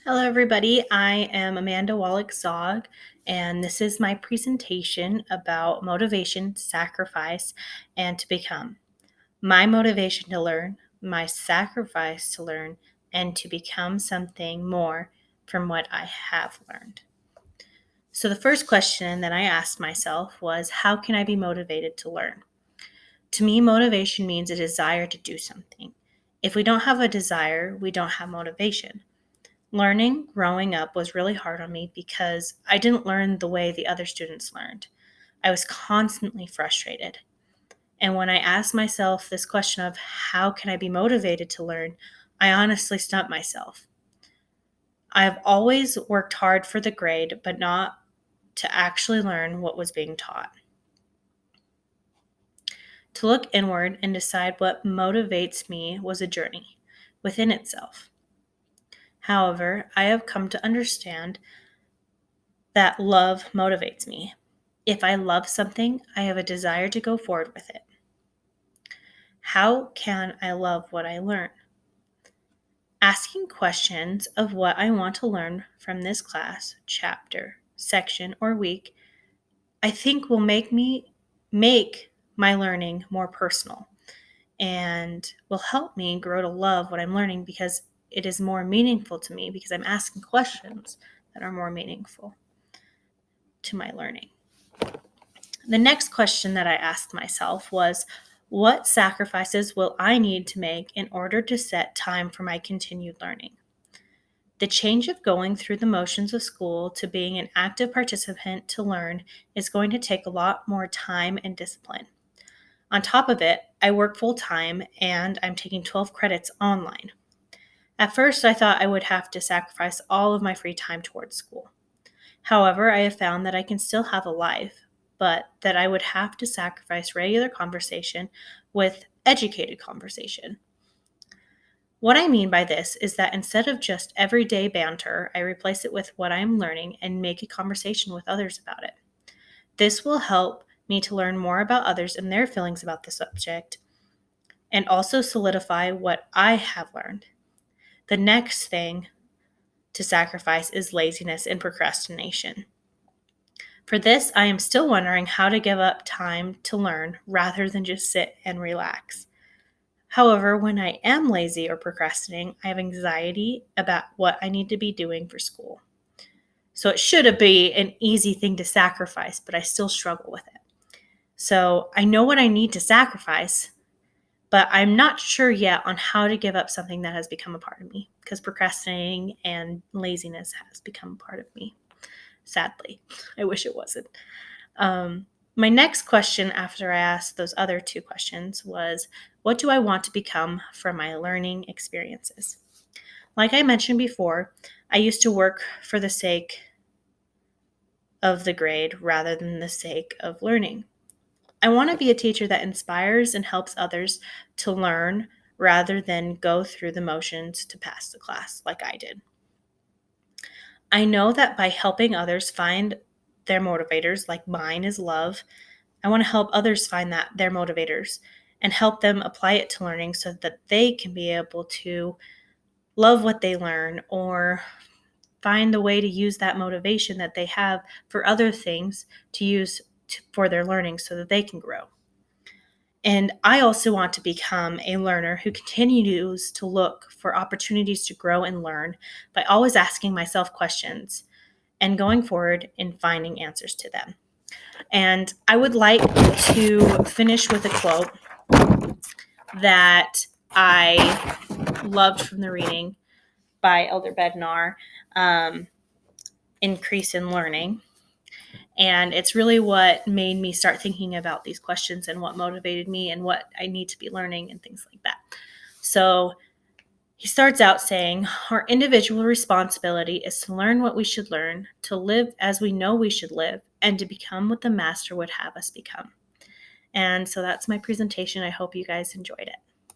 Hello, everybody. I am Amanda Wallach-Zog, and this is my presentation about motivation, sacrifice, and to become. My motivation to learn, my sacrifice to learn, and to become something more from what I have learned. So, the first question that I asked myself was, how can I be motivated to learn? To me, motivation means a desire to do something. If we don't have a desire, we don't have motivation. Learning growing up was really hard on me because I didn't learn the way the other students learned. I was constantly frustrated. And when I asked myself this question of how can I be motivated to learn, I honestly stumped myself. I have always worked hard for the grade, but not to actually learn what was being taught. To look inward and decide what motivates me was a journey within itself. However, I have come to understand that love motivates me. If I love something, I have a desire to go forward with it. How can I love what I learn? Asking questions of what I want to learn from this class, chapter, section, or week, I think will make my learning more personal and will help me grow to love what I'm learning because it is more meaningful to me because I'm asking questions that are more meaningful to my learning. The next question that I asked myself was, what sacrifices will I need to make in order to set time for my continued learning? The change of going through the motions of school to being an active participant to learn is going to take a lot more time and discipline. On top of it, I work full time and I'm taking 12 credits online. At first, I thought I would have to sacrifice all of my free time towards school. However, I have found that I can still have a life, but that I would have to sacrifice regular conversation with educated conversation. What I mean by this is that instead of just everyday banter, I replace it with what I am learning and make a conversation with others about it. This will help me to learn more about others and their feelings about the subject, and also solidify what I have learned. The next thing to sacrifice is laziness and procrastination. For this, I am still wondering how to give up time to learn rather than just sit and relax. However, when I am lazy or procrastinating, I have anxiety about what I need to be doing for school. So it should be an easy thing to sacrifice, but I still struggle with it. So I know what I need to sacrifice, but I'm not sure yet on how to give up something that has become a part of me because procrastinating and laziness has become a part of me. Sadly, I wish it wasn't. My next question after I asked those other two questions was, what do I want to become from my learning experiences? Like I mentioned before, I used to work for the sake of the grade rather than the sake of learning. I want to be a teacher that inspires and helps others to learn rather than go through the motions to pass the class like I did. I know that by helping others find their motivators, like mine is love, I want to help others find their motivators and help them apply it to learning so that they can be able to love what they learn or find the way to use that motivation that they have for other things to use for their learning so that they can grow. And I also want to become a learner who continues to look for opportunities to grow and learn by always asking myself questions and going forward and finding answers to them. And I would like to finish with a quote that I loved from the reading by Elder Bednar, Increase in Learning. And it's really what made me start thinking about these questions and what motivated me and what I need to be learning and things like that. So he starts out saying, our individual responsibility is to learn what we should learn, to live as we know we should live, and to become what the Master would have us become. And so that's my presentation. I hope you guys enjoyed it.